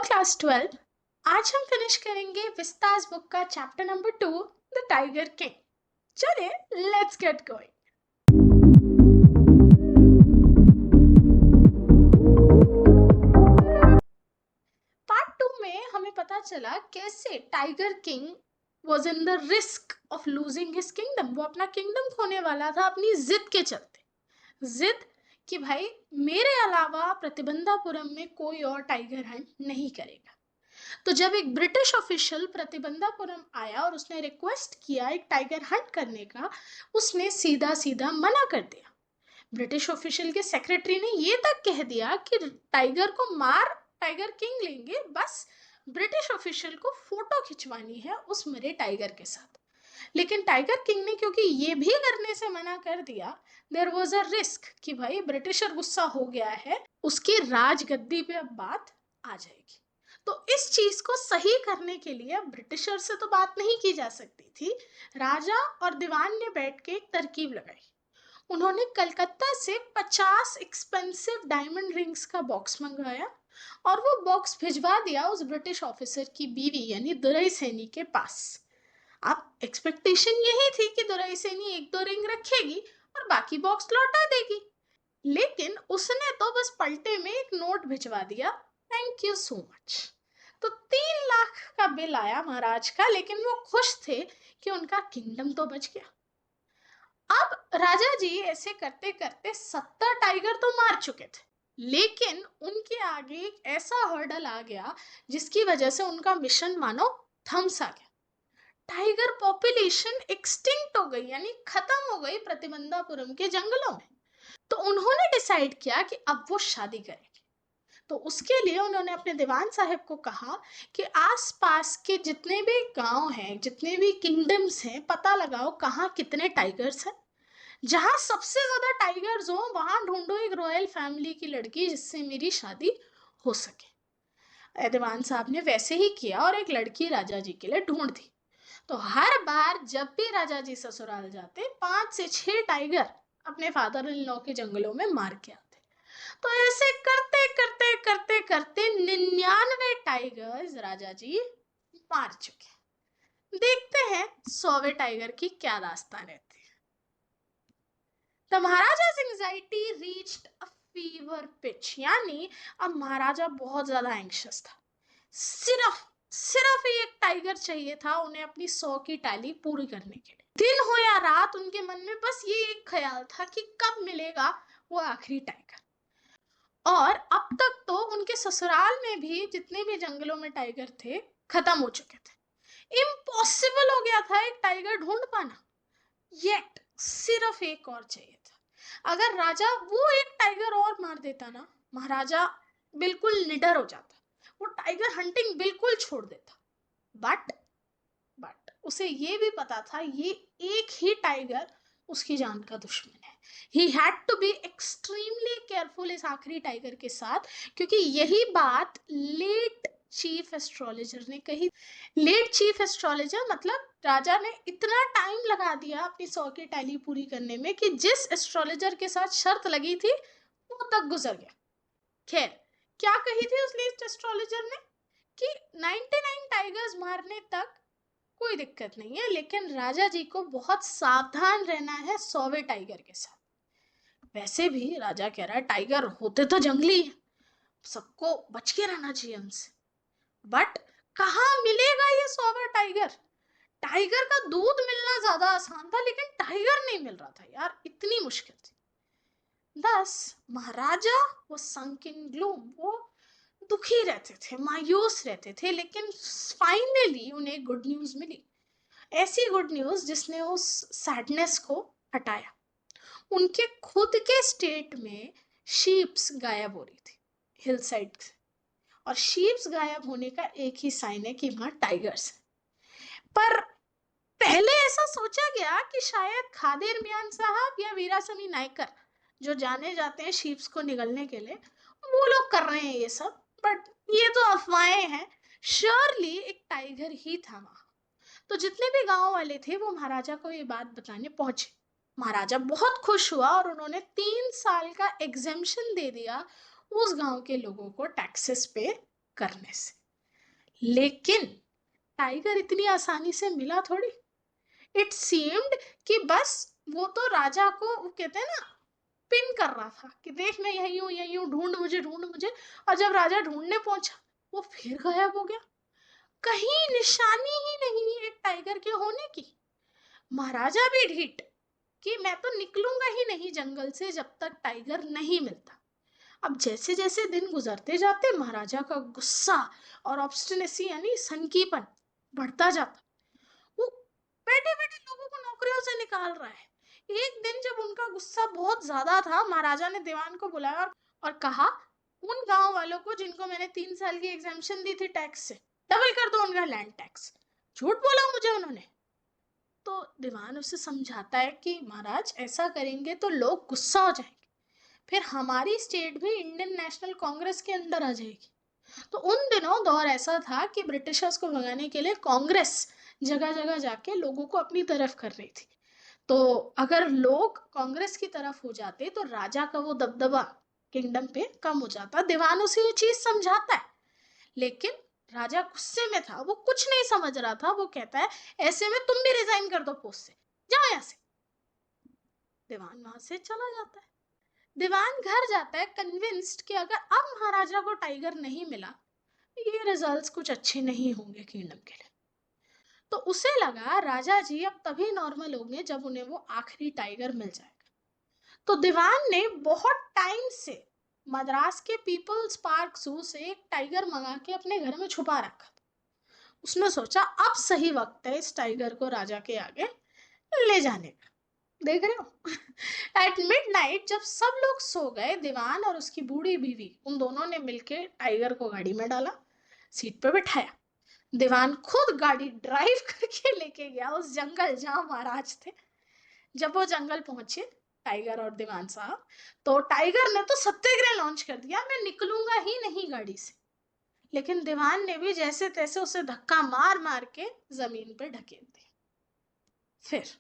Class 12। आज हम finish करेंगे विस्तास बुक का chapter number 2, the tiger king. चलिए लेट्स गेट गोइंग। पार्ट 2 में हमें पता चला कैसे tiger king was in the risk of losing his kingdom. वो अपना किंगडम खोने वाला था अपनी जिद के चलते। जिद कि भाई मेरे अलावा प्रतिबंधापुरम में कोई और टाइगर हंट नहीं करेगा। तो जब एक ब्रिटिश ऑफिशियल प्रतिबंधापुरम आया और उसने रिक्वेस्ट किया एक टाइगर हंट करने का, उसने सीधा सीधा मना कर दिया। ब्रिटिश ऑफिशियल के सेक्रेटरी ने ये तक कह दिया कि टाइगर को मार टाइगर किंग लेंगे, बस ब्रिटिश ऑफिशियल को फोटो खिंचवानी है उस मरे टाइगर के साथ। लेकिन टाइगर किंग ने क्योंकि ये भी करने से मना कर दिया, देयर वाज अ रिस्क कि भाई ब्रिटिशर गुस्सा हो गया है, उसकी राजगद्दी पे अब बात आ जाएगी। तो इस चीज को सही करने के लिए ब्रिटिशर से तो बात नहीं की जा सकती थी। राजा और दीवान ने बैठ के एक तरकीब लगाई। उन्होंने कलकत्ता से 50 एक्सपेंसिव डायमंड रिंग्स का बॉक्स मंगवाया और वो बॉक्स भिजवा दिया उस ब्रिटिश ऑफिसर की बीवी यानी दुरई सैनी के पास। अब एक्सपेक्टेशन यही थी कि दुरई सैनी एक दो रिंग रखेगी और बाकी बॉक्स लौटा देगी, लेकिन उसने तो बस पलटे में एक नोट भिजवा दिया, थैंक यू सो मच। तो 3 लाख का बिल आया महाराज का, लेकिन वो खुश थे कि उनका किंगडम तो बच गया। अब राजा जी ऐसे करते करते 70 टाइगर तो मार चुके थे, लेकिन उनके आगे एक ऐसा हर्डल आ गया जिसकी वजह से उनका मिशन मानो थम सा गया। टाइगर पॉपुलेशन एक्सटिंक्ट हो गई, यानी खत्म हो गई प्रतिबंधापुरम के जंगलों में। तो उन्होंने डिसाइड किया कि अब वो शादी करेंगे। तो उसके लिए उन्होंने अपने दीवान साहब को कहा कि आसपास के जितने भी गांव हैं, जितने भी किंगडम्स हैं, पता लगाओ कहाँ कितने टाइगर्स हैं। जहां सबसे ज्यादा टाइगर्स हो वहां ढूंढो एक रॉयल फैमिली की लड़की जिससे मेरी शादी हो सके। दीवान साहब ने वैसे ही किया और एक लड़की राजा जी के लिए ढूंढ दी। तो हर बार जब भी राजा जी ससुराल जाते 5 से 6 टाइगर अपने फादर इन लॉ के जंगलों में मार के आते। तो ऐसे करते करते करते करते 99 टाइगर्स राजा जी मार चुके। देखते हैं 100वें टाइगर की क्या दास्तान रहती है। The maharaja's anxiety reached a fever pitch, यानी अब महाराजा बहुत ज्यादा एंग्शियस था। सिर्फ सिर्फ एक टाइगर चाहिए था उन्हें अपनी 100 की टैली पूरी करने के लिए। दिन हो या रात उनके मन में बस ये एक ख्याल था कि कब मिलेगा वो आखिरी टाइगर। और अब तक तो उनके ससुराल में भी जितने भी जंगलों में टाइगर थे खत्म हो चुके थे। इम्पॉसिबल हो गया था एक टाइगर ढूंढ पाना, येट सिर्फ एक और चाहिए था। अगर राजा वो एक टाइगर और मार देता ना, महाराजा बिल्कुल निडर हो जाता, वो टाइगर हंटिंग बिल्कुल छोड़ देता। बट उसे ये भी पता था ये एक ही टाइगर उसकी जान का दुश्मन है। He had to be extremely careful इस आखिरी टाइगर के साथ, क्योंकि यही बात लेट चीफ एस्ट्रोलॉजर ने कही। लेट चीफ एस्ट्रोलॉजर मतलब राजा ने इतना टाइम लगा दिया अपनी 100 की टैली पूरी करने में कि जिस एस्ट्रोलॉजर के साथ शर्त लगी थी वो तक गुजर गया। खैर, क्या कही थी उस लेट एस्ट्रोलॉजर ने कि 99 टाइगर्स मारने तक कोई दिक्कत नहीं है, लेकिन राजा जी को बहुत सावधान रहना है 100वें टाइगर के साथ। वैसे भी राजा कह रहा है टाइगर होते तो जंगली है, सबको बच के रहना चाहिए उनसे। बट कहाँ मिलेगा ये 100वां टाइगर? टाइगर का दूध मिलना ज्यादा आसान था, लेकिन टाइगर नहीं मिल रहा था यार, इतनी मुश्किल थी। दस महाराजा वो संक इन ग्लूम, वो दुखी रहते थे, मायूस रहते थे। लेकिन फाइनली उन्हें गुड न्यूज मिली, ऐसी गुड न्यूज जिसने उस सैडनेस को हटाया। उनके खुद के स्टेट में शीप्स गायब हो रही थी हिल साइड से, और शीप्स गायब होने का एक ही साइन है कि वहां टाइगर्स है। पर पहले ऐसा सोचा गया कि शायद खादिर मियां साहब या वीरासमी नायकर, जो जाने जाते हैं शीप्स को निगलने के लिए, वो लोग कर रहे हैं ये सब। बट ये तो अफवाहें हैं, श्योरली एक टाइगर ही था वहां। तो जितने भी गांव वाले थे वो महाराजा को ये बात बताने पहुंचे। महाराजा बहुत खुश हुआ और उन्होंने 3 साल का एग्जेम्पशन दे दिया उस गांव के लोगों को टैक्सेस पे करने से। लेकिन टाइगर इतनी आसानी से मिला थोड़ी। इट सीम्ड कि बस वो तो राजा को, वो कहते हैं ना, पिन कर रहा था कि देख मैं यही हूँ, ढूंढ मुझे, ढूंढ मुझे। और जब राजा ढूंढने पहुंचा वो फिर गायब हो गया, कहीं निशानी ही नहीं एक टाइगर के होने की। महाराजा भी ढीठ कि मैं तो निकलूंगा ही नहीं जंगल से जब तक टाइगर नहीं मिलता। अब जैसे जैसे दिन गुजरते जाते महाराजा का गुस्सा और ऑब्स्टिनेसी यानी सनकीपन बढ़ता जाता। वो बैठे बैठे लोगों को नौकरियों से निकाल रहा है। एक दिन जब उनका गुस्सा बहुत ज्यादा था, महाराजा ने दीवान को बुलाया और कहा उन गांव वालों को जिनको मैंने 3 साल की एग्जाम्पशन दी थी टैक्स से, डबल कर दो उनका लैंड टैक्स। झूठ बोला मुझे उन्होंने। तो दीवान उसे समझाता है कि महाराज ऐसा करेंगे तो लोग गुस्सा हो जाएंगे, फिर हमारी स्टेट भी इंडियन नेशनल कांग्रेस के अंदर आ जाएगी। तो उन दिनों दौर ऐसा था कि ब्रिटिशर्स को भगाने के लिए कांग्रेस जगह जगह जाके लोगों को अपनी तरफ कर रही थी। तो अगर लोग कांग्रेस की तरफ हो जाते तो राजा का वो दबदबा किंगडम पे कम हो जाता। दीवान उसे ये चीज समझाता है, लेकिन राजा गुस्से में था, वो कुछ नहीं समझ रहा था। वो कहता है ऐसे में तुम भी रिजाइन कर दो पोस्ट से, जाओ यहाँ से। दीवान वहां से चला जाता है। दीवान घर जाता है कन्विंस्ड कि अगर अब महाराजा को टाइगर नहीं मिला, ये रिजल्ट्स कुछ अच्छे नहीं होंगे किंगडम के लिए। तो उसे लगा राजा जी अब तभी नॉर्मल होंगे जब उन्हें वो आखिरी टाइगर मिल जाएगा। तो दीवान ने बहुत टाइम से मद्रास के पीपल्स पार्क जू से एक टाइगर मंगा के अपने घर में छुपा रखा था। उसने सोचा अब सही वक्त है इस टाइगर को राजा के आगे ले जाने का। देख रहे हो एट मिडनाइट जब सब लोग सो गए, दीवान और उसकी बूढ़ी बीवी उन दोनों ने मिलकर टाइगर को गाड़ी में डाला, सीट पे बिठाया। दीवान खुद गाड़ी ड्राइव करके लेके गया उस जंगल जहां महाराज थे। जब वो जंगल पहुंचे टाइगर और दीवान साहब, तो टाइगर ने तो सत्याग्रह लॉन्च कर दिया, मैं निकलूंगा ही नहीं गाड़ी से। लेकिन दीवान ने भी जैसे तैसे उसे धक्का मार मार के जमीन पे ढकेल दिया। फिर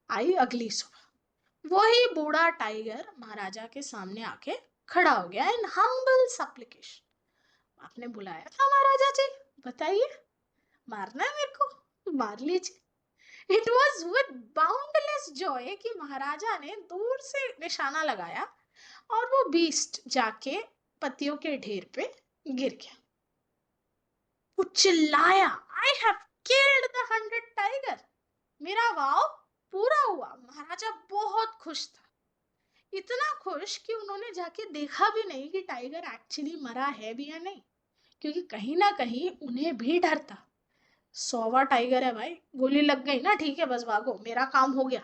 आई अगली सुबह। वही बूढ़ा टाइगर महाराजा के सामने आके खड़ा हो गया इन हम्बल सप्लिकेशन। आपने बुलाया था महाराजा जी, बताइए, मारना है मेरे को, मार लीजिए। It was with boundless Joy कि महाराजा ने दूर से निशाना लगाया और वो बीस्ट जाके पत्तियों के ढेर पे गिर गया। वो चिल्लाया, I have killed the 100 tiger. मेरा वाव पूरा हुआ। महाराजा बहुत खुश था, इतना खुश कि उन्होंने जाके देखा भी नहीं कि टाइगर एक्चुअली मरा है भी या नहीं, क्योंकि कहीं ना कहीं उन्हें भी डर था। 100वां टाइगर है भाई, गोली लग गई ना, ठीक है बस भागो, मेरा काम हो गया।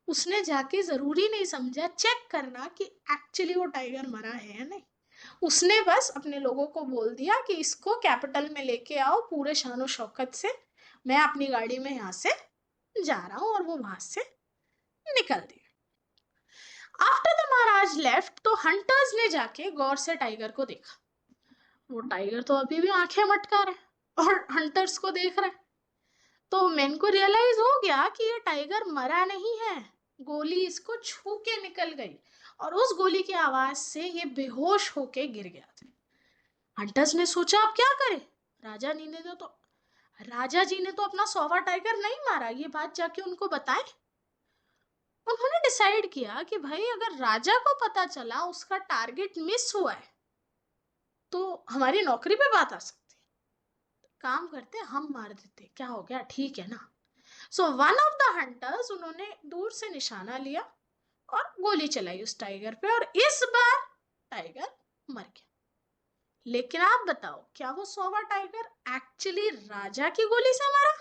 उसने जाके जरूरी नहीं समझा चेक करना कि एक्चुअली वो टाइगर मरा है या नहीं। उसने बस अपने लोगों को बोल दिया कि इसको कैपिटल में लेके आओ पूरे शानो शौकत से, मैं अपनी गाड़ी में यहाँ से जा रहा हूँ। और वो वहां से निकल दिया। आफ्टर द महाराज लेफ्ट तो हंटर्स ने जाके गौर से टाइगर को देखा। वो टाइगर तो अभी भी आंखें मटका रहा है और हंटर्स को देख रहा है। तो मैन को रियलाइज हो गया कि ये टाइगर मरा नहीं है, गोली इसको छू के निकल गई और उस गोली की आवाज से ये बेहोश होके गिर गया था। हंटर्स ने सोचा अब क्या करें, राजा जी ने तो अपना 100वां टाइगर नहीं मारा, ये बात जाके उनको बताएं। उन्होंने डिसाइड किया कि भाई अगर राजा को पता चला उसका टारगेट मिस हुआ है तो हमारी नौकरी पे बात आ सकती है। काम करते हम मार देते, क्या हो गया, ठीक है ना। So one of the hunters, उन्होंने दूर से निशाना लिया और गोली चलाई उस टाइगर पे और इस बार टाइगर मर गया। लेकिन आप बताओ क्या वो 100वां टाइगर एक्चुअली राजा की गोली से मरा?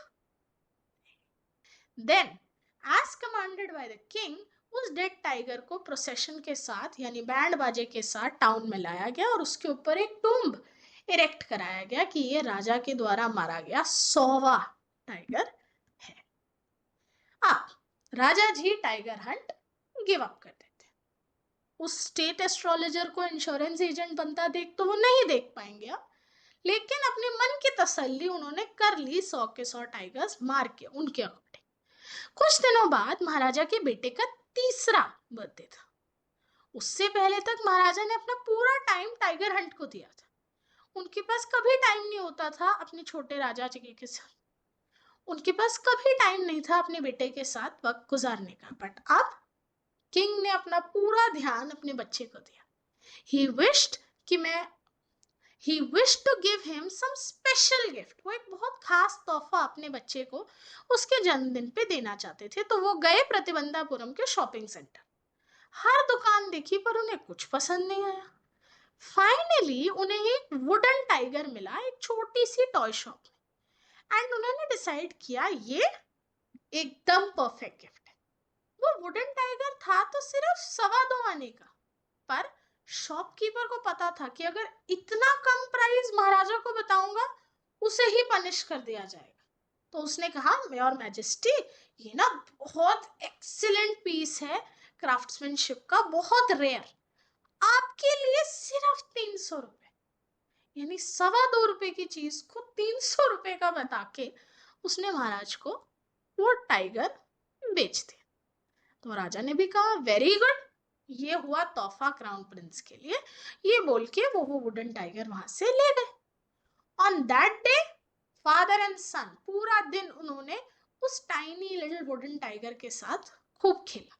Then as commanded by the king, उस डेड टाइगर को प्रोसेशन के साथ यानी बैंड बाजे के साथ टाउन में लाया गया और उसके ऊपर एक टूम्ब इरेक्ट कराया गया कि ये राजा के द्वारा मारा गया 100वां टाइगर है। अब राजा जी टाइगर हंट गिव अप कर देते। उस स्टेट एस्ट्रोलॉजर को इंश्योरेंस एजेंट बनता देख तो वो नहीं देख पाएंगे अब, लेकिन अपने मन की तसल्ली उन्होंने कर ली, 100 के 100 टाइगर्स मार के उनके अकॉर्डिंग। कुछ दिनों बाद महाराजा के बेटे का तीसरा बर्थडे था। उससे पहले तक महाराजा ने अपना पूरा टाइम टाइगर हंट को दिया था। उनके पास कभी टाइम नहीं होता था अपने छोटे राजा जी के साथ, उनके पास कभी टाइम नहीं था अपने बेटे के साथ वक्त गुजारने का। बट अब किंग ने अपना पूरा ध्यान अपने बच्चे को दिया। ही विश्ड कि मैं He wished to give him some special gift. वो एक बहुत खास तोहफा अपने बच्चे को उसके जन्मदिन पे देना चाहते थे। तो वो गए प्रतिबंधापुरम के शॉपिंग सेंटर, हर दुकान देखी पर उन्हें कुछ पसंद नहीं आया। फाइनली उन्हें एक वुडन टाइगर मिला एक छोटी सी टॉय शॉप में, एंड उन्होंने डिसाइड किया ये एकदम परफेक्ट गिफ्ट है। वो वुडन टाइगर था तो सिर्फ 2.25 आने का, पर शॉपकीपर को पता था कि अगर इतना कम प्राइस महाराजा को बताऊंगा उसे ही पनिश कर दिया जाएगा। तो उसने कहा, योर मैजेस्टी, ये ना बहुत एक्सीलेंट पीस है क्राफ्ट्समैनशिप का, बहुत रेयर, आपके लिए सिर्फ 300 रुपए। यानी 2.25 रुपए की चीज को 300 रुपए का बता के उसने महाराज को वो टाइगर बेच दिया। तो राजा ने भी कहा, वेरी गुड, ये हुआ तोहफा क्राउन प्रिंस के लिए। ये बोल के वो वुडन टाइगर वहां से ले गए। On that day father and son पूरा दिन उन्होंने उस टाइनी लिटिल वुडन टाइगर के साथ खूब खेला।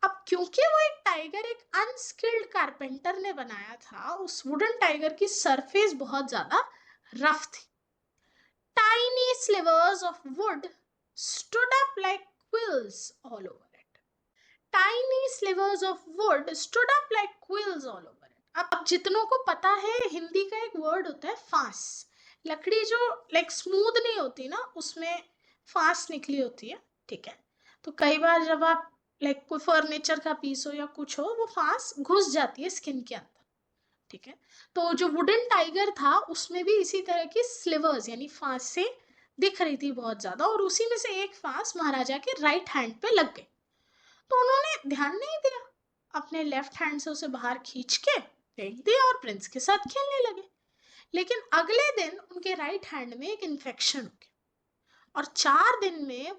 अब क्योंकि वो एक टाइगर एक अनस्किल्ड कारपेंटर ने बनाया था, उस वुडन टाइगर की सरफेस बहुत ज्यादा रफ थी। Tiny slivers of wood stood up like quills all over. Tiny slivers of wood stood up like quills all over it. अब जितनों को पता है हिंदी का एक वर्ड होता है फांस, लकड़ी जो लाइक स्मूथ नहीं होती ना उसमें फांस निकली होती है, ठीक है। तो कई बार जब आप लाइक कोई फर्नीचर का पीस हो या कुछ हो, वो फांस घुस जाती है स्किन के अंदर, ठीक है। तो जो वुडन टाइगर था उसमें भी इसी तरह की स्लिवर्स यानी फांसे दिख रही थी बहुत ज्यादा, और उसी में से एक फांस महाराजा के राइट हैंड पे लग गई। तो उन्होंने ध्यान नहीं दिया, अपने लेफ्ट हैंड से उसे बाहर खींच के फेंक दिया और प्रिंस के साथ खेलने लगे। लेकिन अगले दिन उनके राइट हैंड में एक इन्फेक्शन हो गया, और 4 दिन में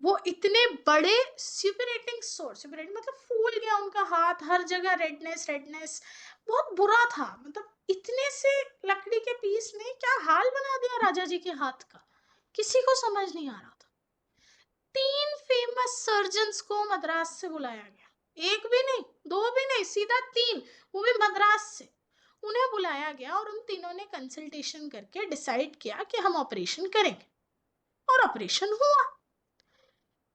वो इतने बड़े सुपरेटिंग सोर, सुपरेटिंग मतलब फूल गया उनका हाथ, हर जगह रेडनेस रेडनेस, बहुत बुरा था। मतलब इतने से लकड़ी के पीस ने क्या हाल बना दिया राजा जी के हाथ का, किसी को समझ नहीं आ रहा था। 3 फेमस सर्जन्स को मद्रास से बुलाया गया, एक भी नहीं, 2 भी नहीं, सीधा 3, वो भी मद्रास से। उन्हें बुलाया गया और उन तीनों ने कंसल्टेशन करके डिसाइड किया कि हम ऑपरेशन करेंगे, और ऑपरेशन हुआ।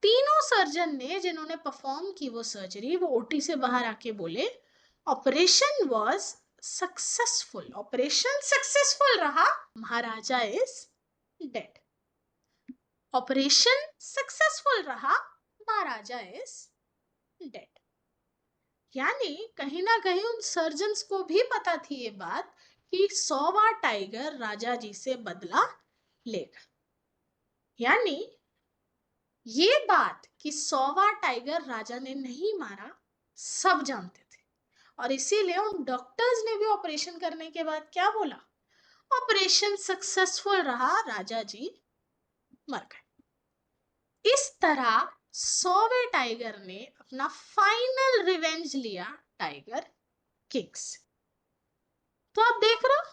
तीनों सर्जन ने जिन्होंने परफॉर्म की वो सर्जरी, वो ओटी से बाहर आके बोले, operation was successful, operation successful रहा, महाराजा इज डेड। ऑपरेशन सक्सेसफुल रहा, महाराजा इज डेड। यानी कहीं ना कहीं उन सर्जन्स को भी पता थी ये बात कि 100वां टाइगर राजा जी से बदला लेगा। यानी ये बात कि 100वां टाइगर राजा ने नहीं मारा सब जानते थे, और इसीलिए उन डॉक्टर्स ने भी ऑपरेशन करने के बाद क्या बोला, ऑपरेशन सक्सेसफुल रहा, राजा जी मर गए। इस तरह 100वें टाइगर ने अपना फाइनल रिवेंज लिया टाइगर किंग से। तो आप देख रहे हो,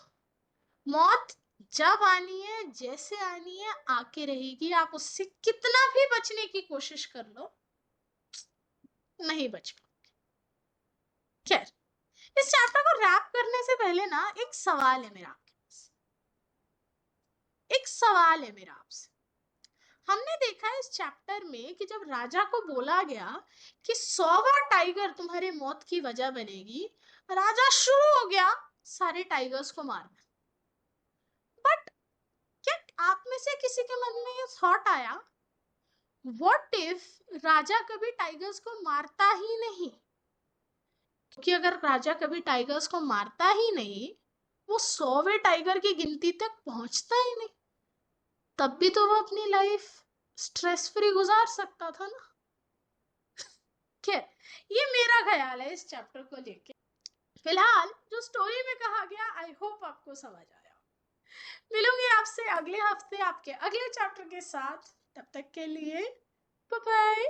मौत जब आनी है जैसे आनी है आके रहेगी, आप उससे कितना भी बचने की कोशिश कर लो नहीं बच पाओगे। खैर, इस चैप्टर को रैप करने से पहले ना एक सवाल है मेरा आपके पास, एक सवाल है मेरा आपसे। हमने देखा है इस चैप्टर में कि जब राजा को बोला गया कि 100वां टाइगर तुम्हारे मौत की वजह बनेगी, राजा शुरू हो गया सारे टाइगर्स को मारना। बट क्या आप में से किसी के मन में ये थॉट आया, व्हाट इफ राजा कभी टाइगर्स को मारता ही नहीं? क्योंकि अगर राजा कभी टाइगर्स को मारता ही नहीं, वो 100वें टाइगर की गिनती तक पहुंचता ही नहीं, तब भी तो वो अपनी लाइफ स्ट्रेस फ्री गुजार सकता था ना। खैर, ये मेरा ख्याल है इस चैप्टर को लेके। फिलहाल जो स्टोरी में कहा गया, आई होप आपको समझ आया। मिलूंगी आपसे अगले हफ्ते आपके अगले चैप्टर के साथ, तब तक के लिए बाय बाय।